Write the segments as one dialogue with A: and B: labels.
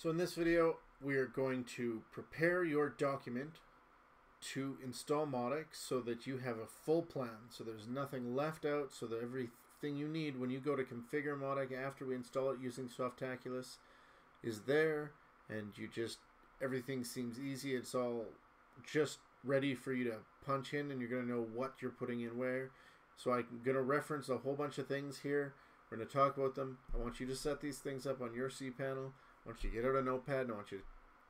A: So in this video, we are going to prepare your document to install Mautic so that you have a full plan, so there's nothing left out, so that everything you need when you go to configure Mautic after we install it using Softaculous is there, and everything seems easy. It's all just ready for you to punch in, and you're going to know what you're putting in where. So I'm going to reference a whole bunch of things here. We're going to talk about them. I want you to set these things up on your cPanel. I want you to get out a notepad, and I want you to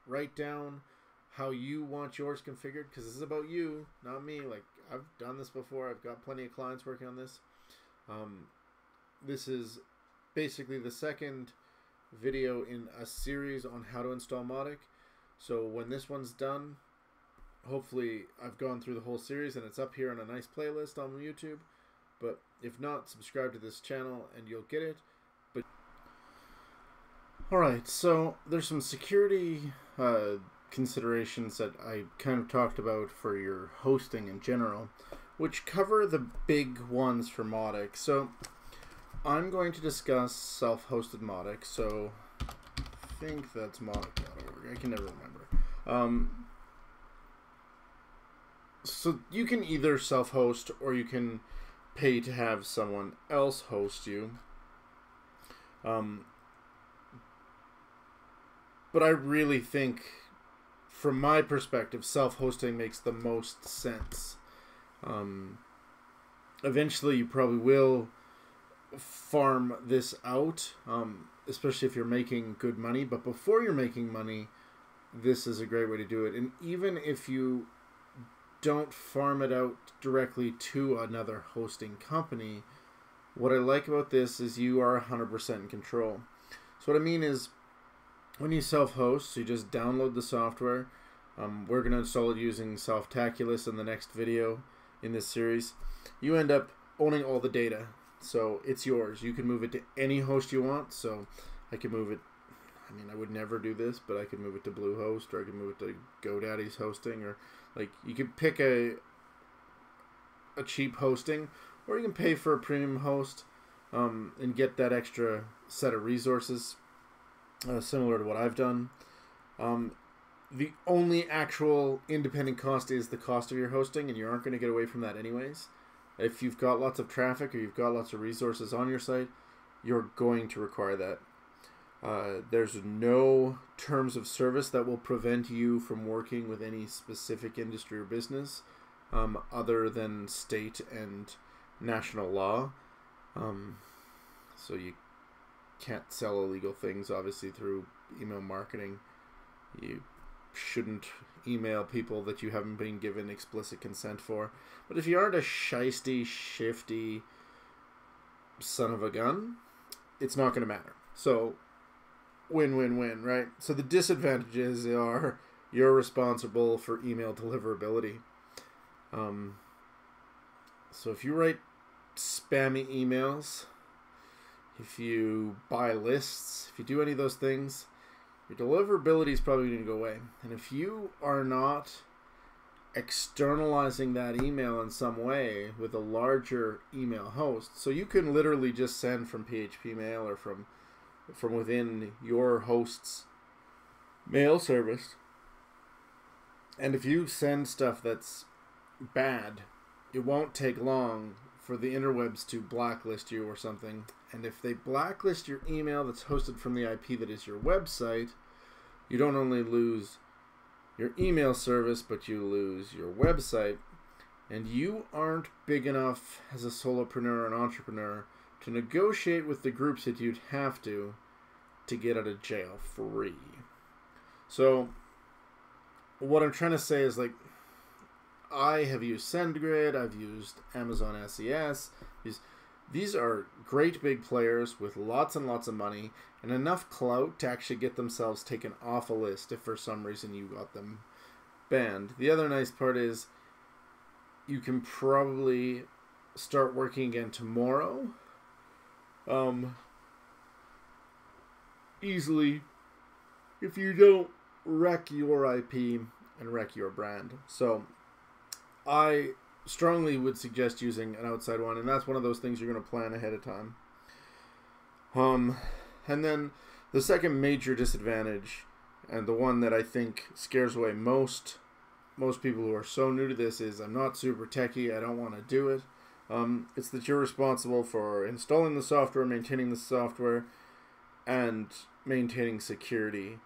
A: write down how you want yours configured, because this is about you, not me. Like, I've done this before. I've got plenty of clients working on this. This is basically the second video in a series on how to install Mautic. So when this one's done, hopefully I've gone through the whole series and it's up here on a nice playlist on YouTube. But if not, subscribe to this channel and you'll get it. But alright, so there's some security considerations that I kind of talked about for your hosting in general, which cover the big ones for Mautic. So I'm going to discuss self-hosted Mautic. So I think that's Mautic.org. I can never remember. So you can either self-host or you can pay to have someone else host you. But I really think, from my perspective, self-hosting makes the most sense. Eventually you probably will farm this out, especially if you're making good money. But before you're making money, this is a great way to do it. And even if you don't farm it out directly to another hosting company, what I like about this is you are 100% in control. So what I mean is, when you self-host, you just download the software. We're going to install it using Softaculous in the next video in this series. You end up owning all the data, so it's yours. You can move it to any host you want. So I can move it, I mean, I would never do this, but I could move it to Bluehost, or I could move it to GoDaddy's hosting, or like, you could pick a cheap hosting, or you can pay for a premium host and get that extra set of resources, similar to what I've done. The only actual independent cost is the cost of your hosting, and you aren't going to get away from that anyways. If you've got lots of traffic or you've got lots of resources on your site, you're going to require that. There's no terms of service that will prevent you from working with any specific industry or business other than state and national law. So you can't sell illegal things, obviously, through email marketing. You shouldn't email people that you haven't been given explicit consent for. But if you aren't a shisty, shifty son of a gun, it's not going to matter. So win-win-win, right? So the disadvantages are you're responsible for email deliverability. So if you write spammy emails, if you buy lists, if you do any of those things, your deliverability is probably going to go away. And if you are not externalizing that email in some way with a larger email host, so you can literally just send from PHP mail or from within your host's mail service. And if you send stuff that's bad, it won't take long for the interwebs to blacklist you or something. And if they blacklist your email that's hosted from the IP that is your website, you don't only lose your email service, but you lose your website. And you aren't big enough as a solopreneur or an entrepreneur to negotiate with the groups that you'd have to get out of jail free. So what I'm trying to say is, like, I have used SendGrid, I've used Amazon SES. These are great big players with lots and lots of money and enough clout to actually get themselves taken off a list if for some reason you got them banned. The other nice part is you can probably start working again tomorrow. Easily, if you don't wreck your IP and wreck your brand. So I strongly would suggest using an outside one, and that's one of those things you're going to plan ahead of time. And then The second major disadvantage, and the one that I think scares away most people who are so new to this, is I'm not super techie, I don't want to do it. It's that you're responsible for installing the software, maintaining the software, and maintaining security.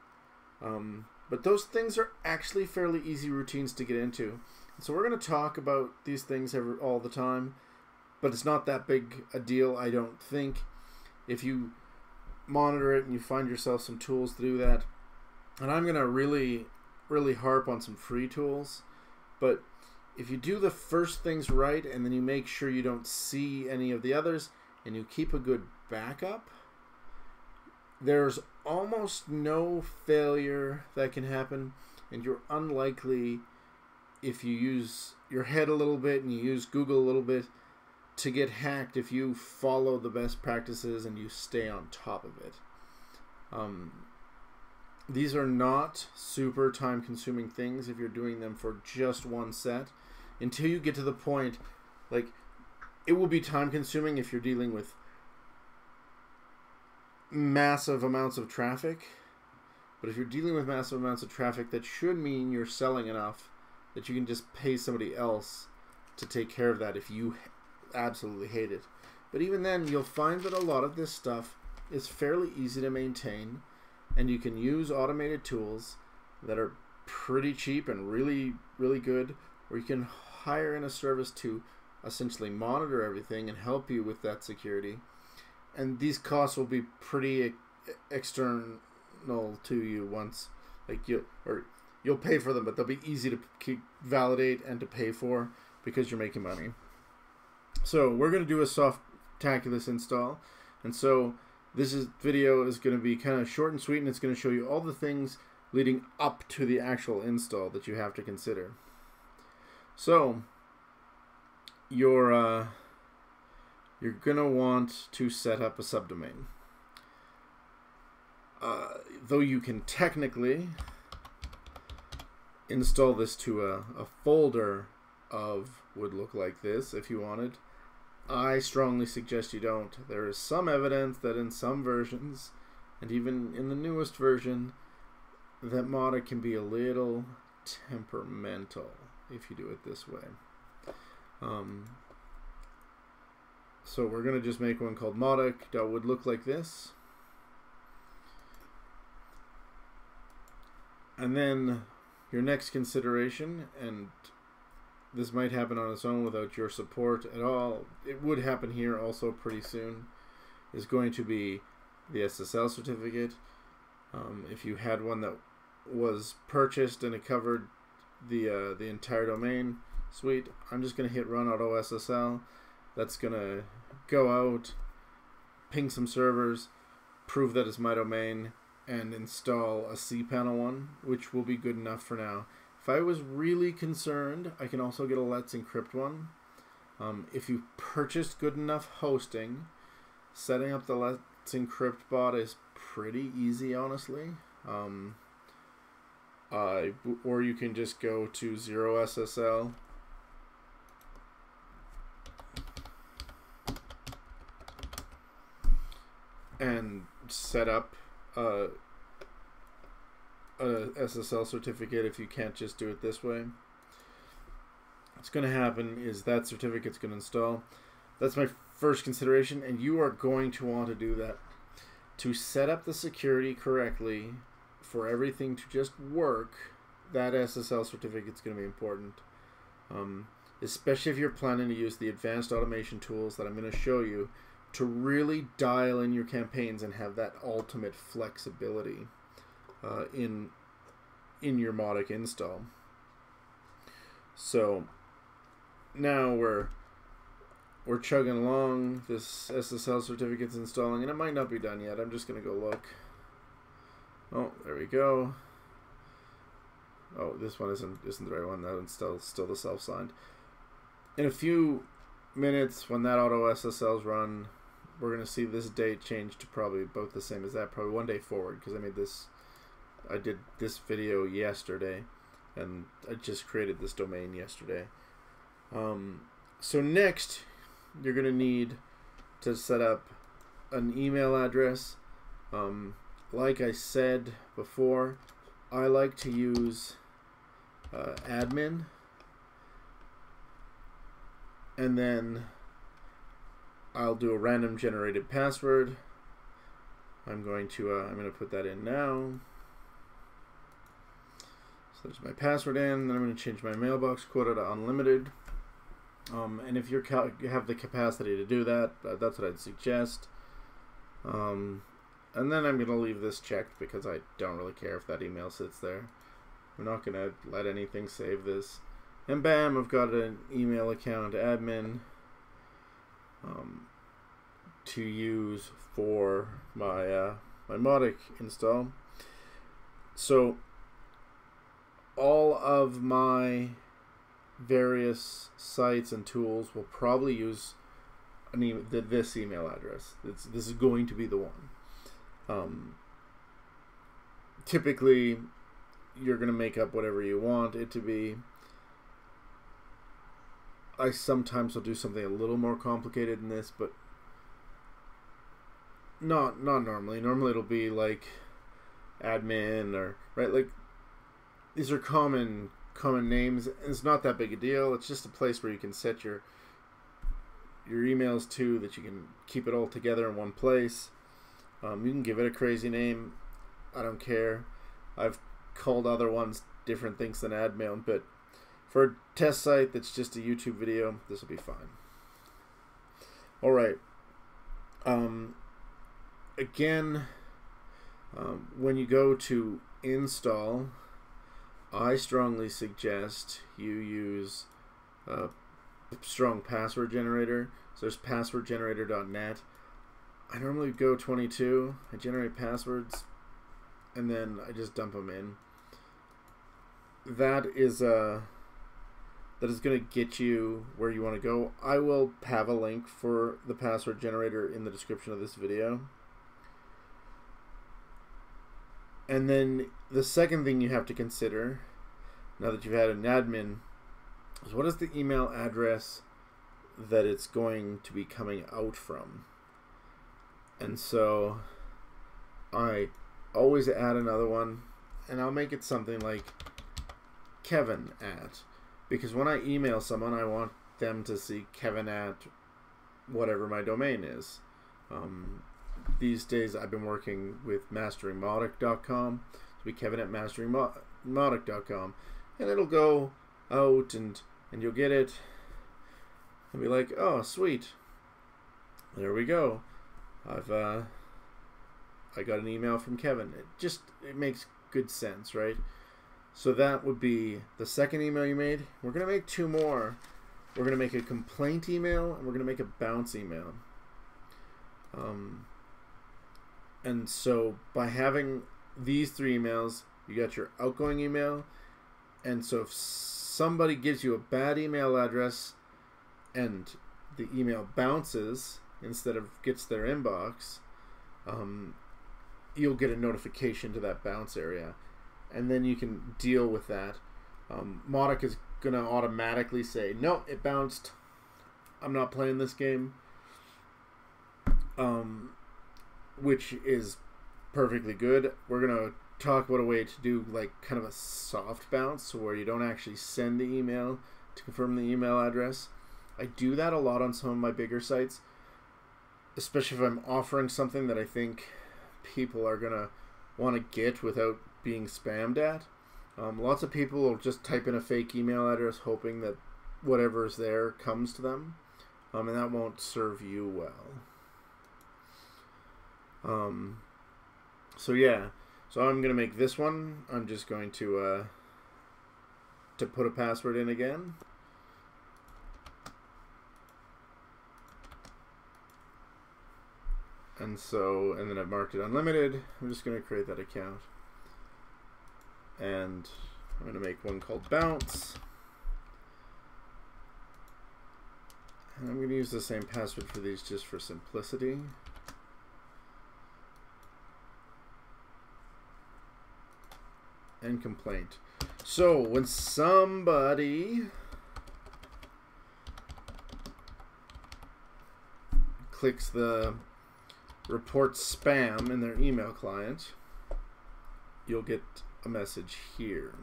A: But those things are actually fairly easy routines to get into. So we're going to talk about these things all the time, but it's not that big a deal, I don't think. If you monitor it and you find yourself some tools to do that, and I'm going to really harp on some free tools, but if you do the first things right and then you make sure you don't see any of the others and you keep a good backup, there's almost no failure that can happen, and you're unlikely, if you use your head a little bit and you use Google a little bit, to get hacked if you follow the best practices and you stay on top of it. These are not super time-consuming things if you're doing them for just one set, until you get to the point, like, it will be time-consuming if you're dealing with massive amounts of traffic, but if you're dealing with massive amounts of traffic, that should mean you're selling enough that you can just pay somebody else to take care of that if you absolutely hate it. But even then, you'll find that a lot of this stuff is fairly easy to maintain, and you can use automated tools that are pretty cheap and really good, or you can hire in a service to essentially monitor everything and help you with that security. And these costs will be pretty external to you once, like you'll pay for them, but they'll be easy to validate and to pay for because you're making money. So we're going to do a Softaculous install, and so this video is going to be kind of short and sweet, and it's going to show you all the things leading up to the actual install that you have to consider. So you're going to want to set up a subdomain. Though you can technically install this to a folder would look like this if you wanted. I strongly suggest you don't. There is some evidence that in some versions, and even in the newest version, that Mautic can be a little temperamental if you do it this way. So we're going to just make one called Mautic that would look like this. And then your next consideration, and this might happen on its own without your support at all, it would happen here also pretty soon, is going to be the SSL certificate. If you had one that was purchased and it covered the entire domain suite, I'm just going to hit run AutoSSL. That's going to go out, ping some servers, prove that it's my domain, and install a cPanel one, which will be good enough for now. If I was really concerned, I can also get a Let's Encrypt one. If you purchased good enough hosting, setting up the Let's Encrypt bot is pretty easy, honestly. Or you can just go to 0SSL. And set up a SSL certificate if you can't just do it this way. What's going to happen is that certificate's going to install. That's my first consideration, and you are going to want to do that. To set up the security correctly for everything to just work, that SSL certificate's going to be important. Especially if you're planning to use the advanced automation tools that I'm going to show you to really dial in your campaigns and have that ultimate flexibility in your Mautic install. So now we're chugging along. This SSL certificate's installing, and it might not be done yet. I'm just gonna go look. Oh, there we go. Oh, this one isn't the right one. That one's still the self-signed. In a few minutes, when that AutoSSL's run, we're gonna see this date change to probably about the same as that, probably one day forward, because I did this video yesterday, and I just created this domain yesterday. So next, you're gonna need to set up an email address. like I said before, I like to use admin, and then I'll do a random generated password. I'm going to put that in now. So there's my password in. Then I'm going to change my mailbox quota to unlimited. And if you have the capacity to do that, that's what I'd suggest. And then I'm going to leave this checked because I don't really care if that email sits there. I'm not going to let anything save this. And bam, I've got an email account admin to use for my my Mautic install. So all of my various sites and tools will probably use this email address. This is going to be the one. Typically, you're going to make up whatever you want it to be. I sometimes will do something a little more complicated than this, but not normally. Normally it'll be like admin or right, like these are common names, and it's not that big a deal. It's just a place where you can set your emails to, that you can keep it all together in one place. You can give it a crazy name. I don't care. I've called other ones different things than admin, but for a test site that's just a YouTube video, this will be fine. All right. Again, when you go to install, I strongly suggest you use a strong password generator. So there's passwordgenerator.net. I normally go 22. I generate passwords, and then I just dump them in. That is going to get you where you want to go. I will have a link for the password generator in the description of this video. And then the second thing you have to consider, now that you've had an admin, is what is the email address that it's going to be coming out from. And so I always add another one, and I'll make it something like Kevin at, because when I email someone, I want them to see Kevin at whatever my domain is. These days I've been working with masteringmautic.com. So be Kevin at masteringmautic.com, and it'll go out, and you'll get it and be like, oh sweet, there we go, I got an email from Kevin. It makes good sense, right? So that would be the second email you made. We're going to make two more. We're going to make a complaint email, and we're going to make a bounce email. And so by having these three emails, you got your outgoing email. And so if somebody gives you a bad email address and the email bounces instead of gets their inbox, you'll get a notification to that bounce area. And then you can deal with that. Mautic is going to automatically say, no, it bounced. I'm not playing this game. Which is perfectly good. We're going to talk about a way to do like kind of a soft bounce, so where you don't actually send the email to confirm the email address. I do that a lot on some of my bigger sites, especially if I'm offering something that I think people are going to want to get without being spammed at. Lots of people will just type in a fake email address hoping that whatever's there comes to them, and that won't serve you well. So yeah, so I'm going to make this one. I'm just going to put a password in again. And then I've marked it unlimited. I'm just going to create that account. And I'm going to make one called bounce. And I'm going to use the same password for these just for simplicity. And complaint. So when somebody clicks the report spam in their email client, you'll get a message here.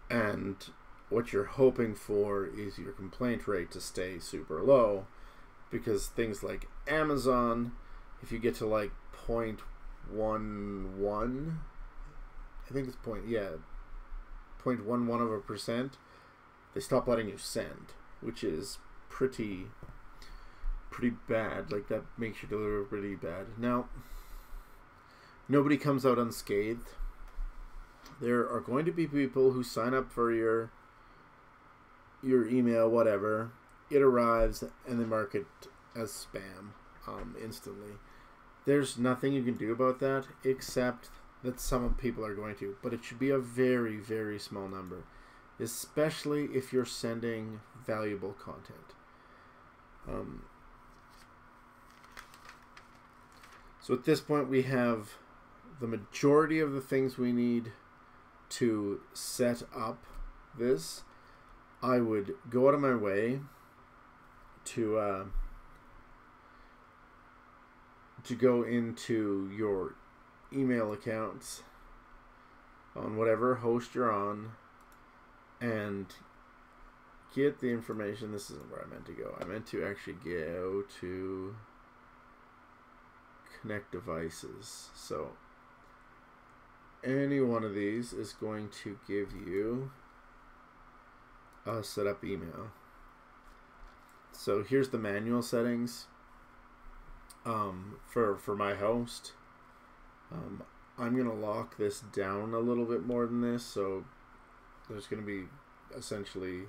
A: And what you're hoping for is your complaint rate to stay super low, because things like Amazon, if you get to like 0.11, I think it's 0.11%, they stop letting you send, which is pretty bad. Like, that makes your delivery pretty bad. Now, nobody comes out unscathed. There are going to be people who sign up for your email, whatever. It arrives and they mark it as spam instantly. There's nothing you can do about that, except that some people are going to, but it should be a very, very small number, especially if you're sending valuable content. So at this point, we have the majority of the things we need to set up this. I would go out of my way to go into your email accounts on whatever host you're on and get the information. This isn't where I meant to go. I meant to actually go to connect devices. So any one of these is going to give you a setup email. So here's the manual settings for my host. I'm going to lock this down a little bit more than this, so there's going to be essentially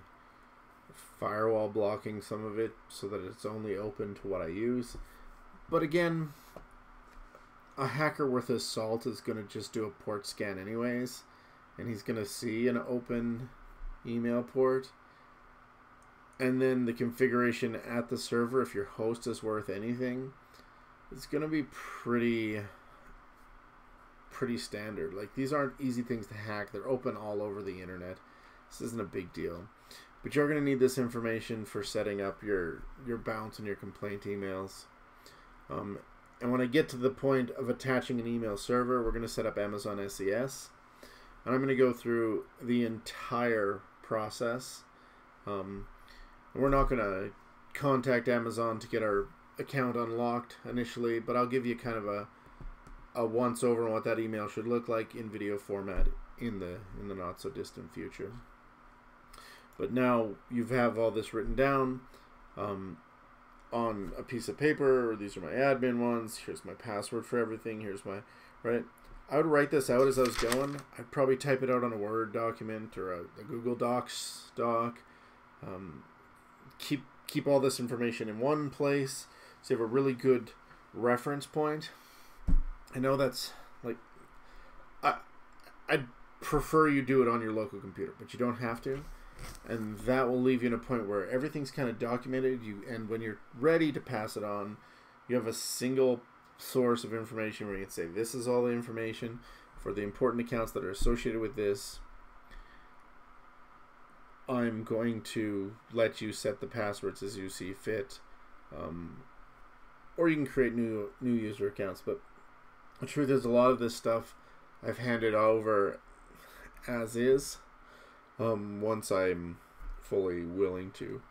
A: firewall blocking some of it so that it's only open to what I use. But again, a hacker worth his salt is going to just do a port scan anyways, and he's going to see an open email port. And then the configuration at the server, if your host is worth anything, it's going to be pretty standard. Like, these aren't easy things to hack. They're open all over the internet. This isn't a big deal. But you're going to need this information for setting up your bounce and your complaint emails. And when I get to the point of attaching an email server, we're going to set up Amazon SES. And I'm going to go through the entire process. We're not going to contact Amazon to get our account unlocked initially, but I'll give you kind of a once over on what that email should look like in video format in the not so distant future. But now you have all this written down on a piece of paper, or these are my admin ones. Here's my password for everything. Here's my, right? I would write this out as I was going. I'd probably type it out on a Word document or a Google Docs doc. Keep all this information in one place so you have a really good reference point. I know that's like, I'd prefer you do it on your local computer, but you don't have to. And that will leave you in a point where everything's kind of documented. And when you're ready to pass it on, you have a single source of information where you can say, this is all the information for the important accounts that are associated with this. I'm going to let you set the passwords as you see fit. Or you can create new user accounts. But the truth is, a lot of this stuff I've handed over as is. Once I'm fully willing to.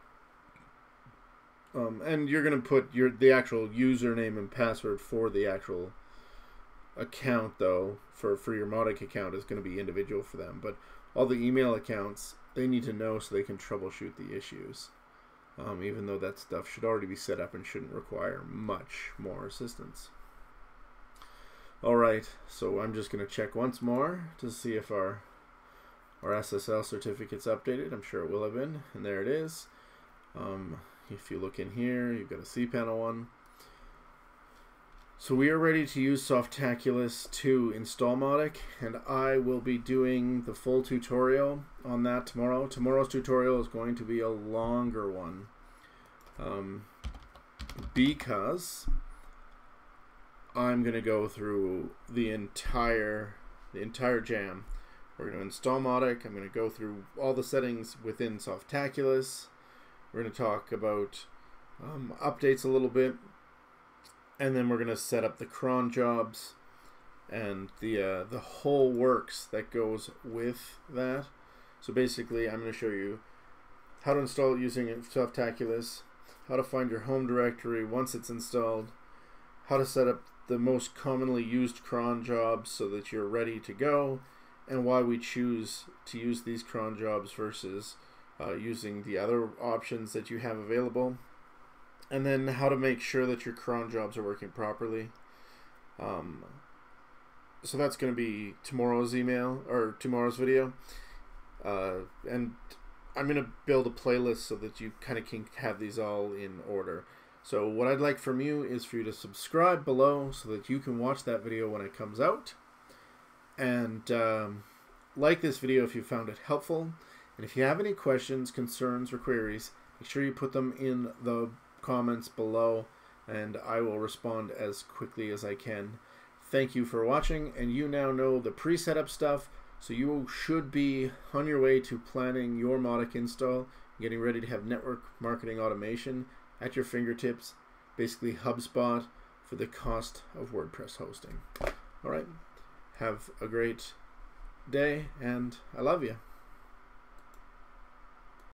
A: And you're going to put the actual username and password for the actual account, though, for your Mautic account is going to be individual for them. But all the email accounts, they need to know so they can troubleshoot the issues. Even though that stuff should already be set up and shouldn't require much more assistance. Alright, so I'm just going to check once more to see if our SSL certificate's updated. I'm sure it will have been, and there it is. If you look in here, you've got a cPanel one. So we are ready to use Softaculous to install Mautic, and I will be doing the full tutorial on that tomorrow. Tomorrow's tutorial is going to be a longer one, because I'm going to go through the entire jam. We're going to install Mautic. I'm going to go through all the settings within Softaculous. We're going to talk about updates a little bit, and then we're going to set up the cron jobs and the whole works that goes with that. So basically, I'm going to show you how to install it using Softaculous, how to find your home directory once it's installed, how to set up the most commonly used cron jobs so that you're ready to go, and why we choose to use these cron jobs versus using the other options that you have available, and then how to make sure that your cron jobs are working properly. So that's going to be tomorrow's email or tomorrow's video, and I'm going to build a playlist so that you kind of can have these all in order. So what I'd like from you is for you to subscribe below so that you can watch that video when it comes out, and like this video if you found it helpful. And if you have any questions, concerns, or queries, make sure you put them in the comments below, and I will respond as quickly as I can. Thank you for watching, and you now know the pre-setup stuff, so you should be on your way to planning your Mautic install, getting ready to have network marketing automation at your fingertips, basically HubSpot for the cost of WordPress hosting. All right, have a great day, and I love you.